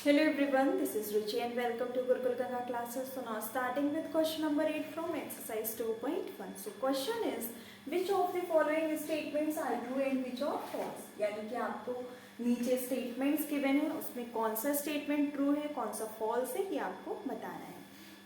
Hello everyone, this is Ruchi and welcome to Gurukul Ganga classes. So now starting with question number 8 from exercise 2.1. So question is, which of the following statements are true and which are false? यानी कि आपको नीचे statements given है, उसमें कौन सा statement true है, कौन सा false है, ये आपको बताना है.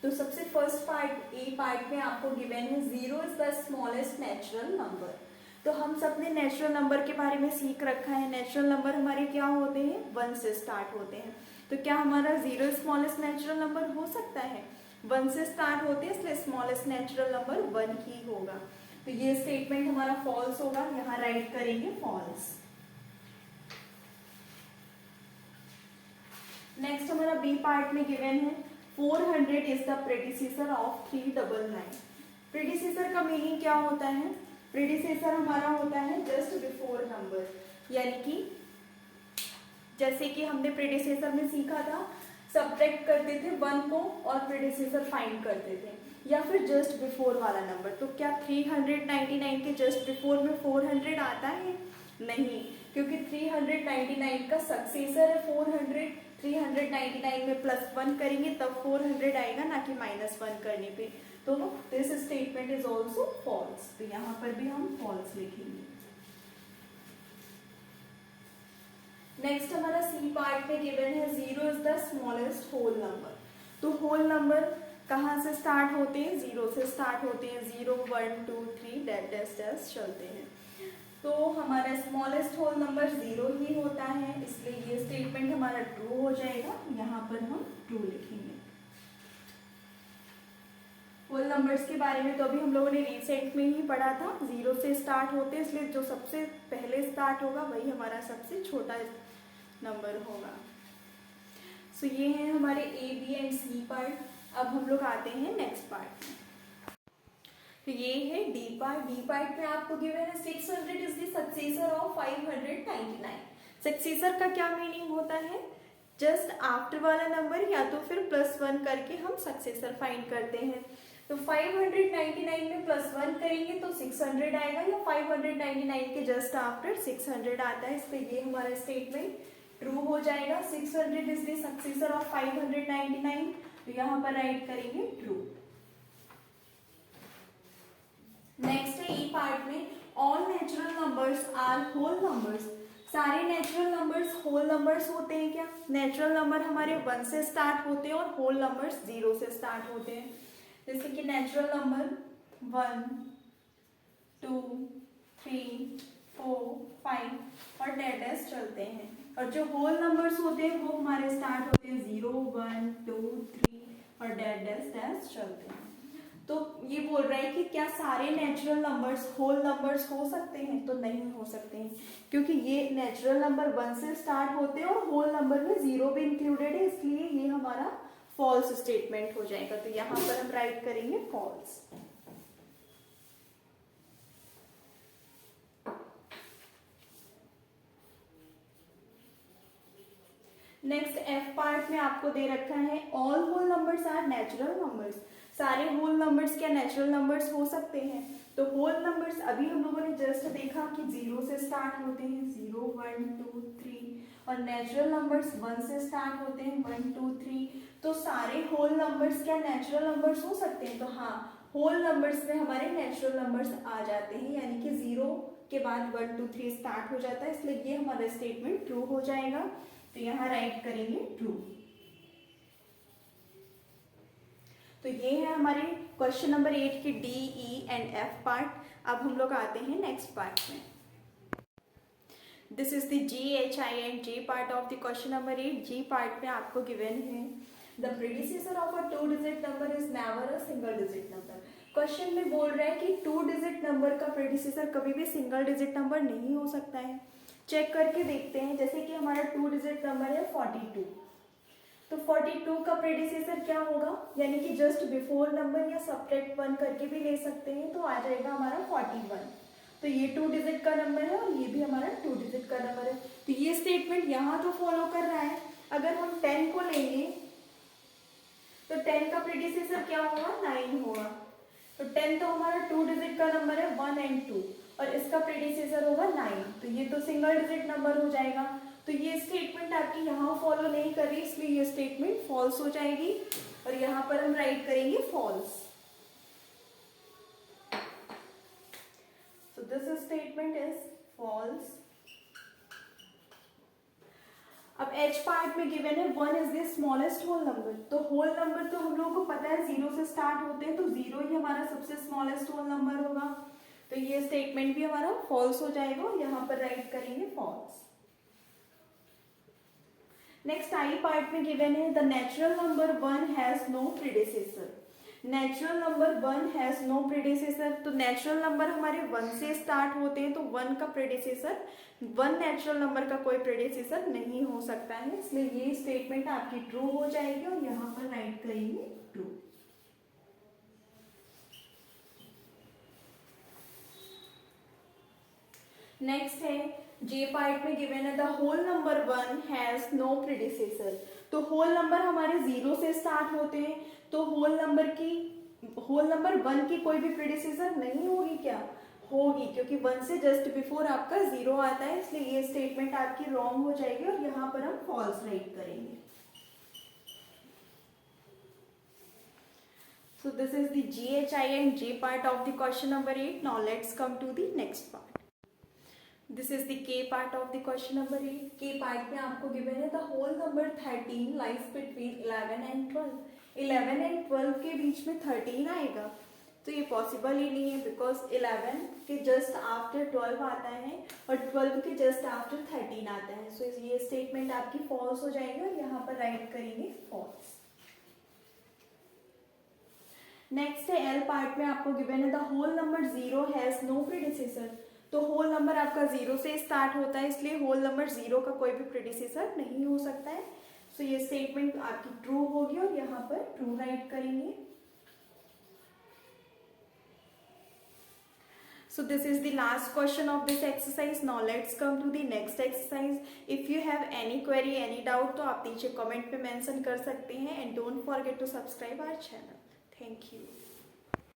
तो सबसे फर्स्ट पार्ट ए पार्ट में आपको गिवन है 0 is the smallest natural number. तो हम सबने नेचुरल नंबर के बारे में सीख रखा है. नेचुरल नंबर हमारे क्या होते हैं, 1 से स्टार्ट होते हैं. तो क्या हमारा 0 स्मॉलेस्ट नेचुरल नंबर हो सकता है? 1 से स्टार्ट होते हैं, इसलिए स्मॉलेस्ट नेचुरल नंबर 1 ही होगा. तो ये स्टेटमेंट हमारा फॉल्स होगा. यहाँ राइट करेंगे फॉल्स. नेक्स्ट हमारा बी पार्ट में गिवन है 400 is the predecessor of 399. Predecessor का मीनिंग क्या होता है? प्रेडिसेसर हमारा होता है जस्ट बिफोर नंबर. यानी कि जैसे कि हमने प्रेडिसेसर में सीखा था, सब्ट्रैक्ट करते थे 1 को और प्रेडिसेसर फाइंड करते थे, या फिर जस्ट बिफोर वाला नंबर. तो क्या 399 के जस्ट बिफोर में 400 आता है? नहीं, क्योंकि 399 का सक्सेसर है 400. 399 में +1 करेंगे तब 400 आएगा, ना कि -1 करने पे. तो this statement is also false. तो यहाँ पर भी हम फॉल्स लिखेंगे. नेक्स्ट हमारा सी पार्ट में गिवन है 0 is the smallest whole number. तो होल नंबर कहाँ से स्टार्ट होते हैं? 0 से स्टार्ट होते हैं. 0 1 2 3 डैश डैश डैश चलते हैं. तो हमारा स्मॉलेस्ट होल नंबर 0 ही होता है, इसलिए ये स्टेटमेंट हमारा ट्रू हो जाएगा. यहाँ पर हम ट्रू लिखेंगे. होल नंबर्स के बारे में तो अभी हम लोगों ने रिसेंट में ही पढ़ा था. 0 से स्टार्ट होते हैं, इसलिए जो सबसे पहले स्टार्ट होगा वही हमारा सबसे छोटा नंबर होगा. सो ये है हमारे A B and C part. अब हम लोग आते हैं नेक्स्ट पार्ट में. तो ये है डी पार्ट. डी पार्ट में आपको गिवन है 600 is the successor of 599. Successor का क्या मीनिंग होता है? जस्ट आफ्टर वाला नंबर या तो फिर +1 करके हम सक्सेसर फाइंड करते हैं. तो 599 में +1 करेंगे तो 600 आएगा, या 599 के जस्ट आफ्टर 600 आता है, इसलिए ये हमारा स्टेटमेंट ट्रू हो जाएगा. 600 इज द सक्सेसर ऑफ 599. तो यहाँ पर राइट करेंगे ट्रू. नेक्स्ट है ई पार्ट में all natural numbers are whole numbers. सारे नेचुरल नंबर्स होल नंबर्स होते हैं क्या? नेचुरल नंबर हमारे 1 से स्टार्ट होते हैं और होल नंबर्स 0 से स्टार्ट होते हैं. जैसे कि नेचुरल नंबर 1 2 3 4 5 और डैश चलते हैं. और जो होल नंबर्स होते हैं वो हमारे स्टार्ट होते हैं 0 1 2 3 और डैश डैश चलते हैं. तो ये बोल रहा है कि क्या सारे नेचुरल नंबर्स होल नंबर्स हो सकते हैं? तो नहीं हो सकते हैं, क्योंकि ये नेचुरल नंबर 1 से स्टार्ट होते हैं और होल नंबर में 0 भी इंक्लूडेड है, इसलिए ये हमारा फॉल्स स्टेटमेंट हो जाएगा. तो यहाँ पर हम राइट करेंगे फॉल्स. नेक्स्ट एफ पार्ट में आपको दे रखा है all whole numbers are natural numbers. सारे होल नंबर्स क्या नेचुरल नंबर्स हो सकते हैं? तो होल नंबर्स अभी हम लोगों ने जस्ट देखा कि 0 से स्टार्ट होते हैं, 0 1 2 3, और नेचुरल नंबर्स 1 से स्टार्ट होते हैं, 1 2 3. तो सारे होल नंबर्स क्या नेचुरल नंबर्स हो सकते हैं? तो हाँ, होल नंबर्स में हमारे नेचुरल नंबर्स आ जाते हैं, यानी कि 0 के बाद 1 2 3 स्टार्ट हो जाता है, इसलिए ये हमारा स्टेटमेंट ट्रू हो जाएगा. तो यहाँ राइट करेंगे ट्रू. तो ये है हमारे क्वेश्चन नंबर 8 की D E and F part. अब हम लोग आते हैं नेक्स्ट पार्ट में. This is the G H I and J part of the question number 8. G part में आपको गिवन है the predecessor of a 2 digit number is never a single digit number. Question में बोल रहा है कि 2 digit number का predecessor कभी भी सिंगल डिजिट नंबर नहीं हो सकता है. चेक करके देखते हैं. जैसे कि हमारा 2 डिजिट नंबर है 42. तो 42 का प्रेडिसेसर क्या होगा? यानी कि जस्ट बिफोर नंबर या सब्ट्रैक्ट 1 करके भी ले सकते हैं, तो आ जाएगा हमारा 41. तो ये 2 डिजिट का नंबर है और ये भी हमारा 2 डिजिट का नंबर है. तो ये स्टेटमेंट यहाँ तो फॉलो कर रहा है. अगर हम 10 को लेंगे तो 10 का प्रेडिसेसर क्या होगा? 9 होगा. तो 10 तो हमारा 2 डिजिट का नंबर है 1 एंड 2, और इसका प्रेडिसेसर होगा 9. तो ये तो सिंगल डिजिट नंबर हो जाएगा. तो ये स्टेटमेंट आपकी यहाँ फॉलो नहीं कर रही, इसलिए ये स्टेटमेंट फॉल्स हो जाएगी और यहाँ पर हम राइट करेंगे false. So this statement is false. अब H पार्ट में गिवन है 1 is the smallest whole number. तो होल नंबर तो हम लोगों को पता है 0 से स्टार्ट होते हैं, तो 0 ही हमारा सबसे स्मॉलेस्ट होल नंबर होगा। तो ये स्टेटमेंट भी हमारा फॉल्स हो जाएगा और यहाँ पर राइट करेंगे फॉल्स। नेक्स्ट आई पार्ट में गिवन है the natural number 1 has no predecessor. Natural number 1 has no predecessor. तो नेचुरल नंबर हमारे 1 से स्टार्ट होते हैं, तो 1 का प्रीडिसेसर 1 नेचुरल नंबर का कोई प्रीडिसेसर नहीं हो सकता है, इसलिए ये स्टेटमेंट आपकी ट्रू हो जाएगी और यहाँ पर राइट करेंगे ट्रू। नेक्स्ट है जे पार्ट में गिवन है the whole number 1 has no predecessor. तो होल नंबर हमारे 0 से स्टार्ट होते हैं, तो होल नंबर 1 की कोई भी प्रीडिसेसर नहीं होगी क्या? होगी, क्योंकि 1 से जस्ट बिफोर आपका 0 आता है, इसलिए ये स्टेटमेंट आपकी रॉन्ग हो जाएगी और यहाँ पर हम फॉल्स राइट करेंगे। So this is the GHI and J part of the question number 8. Now let's come to the next part. This is the K part of the question number 8. K part में आपको given है the whole number 13 lies between 11 and 12. 11 and 12 के बीच में 13 आएगा, तो ये possible ही नहीं है, बिकॉज 11 के जस्ट आफ्टर 12 आता है और 12 के जस्ट आफ्टर 13 आता है। सो ये स्टेटमेंट आपकी फॉल्स हो जाएगी और यहाँ पर राइट करेंगे फॉल्स। नेक्स्ट है एल पार्ट में आपको गिवन है the whole number 0 has no predecessor. तो होल नंबर आपका 0 से स्टार्ट होता है, इसलिए होल नंबर 0 का कोई भी प्रीडिसेसर नहीं हो सकता है। सो ये स्टेटमेंट आपकी ट्रू होगी और यहाँ पर ट्रू राइट करेंगे। So this is the last question of this exercise. Now let's come to the next exercise. If you have any query, any doubt, तो आप नीचे कमेंट पे मेंशन कर सकते हैं, and don't forget to subscribe our channel. Thank you.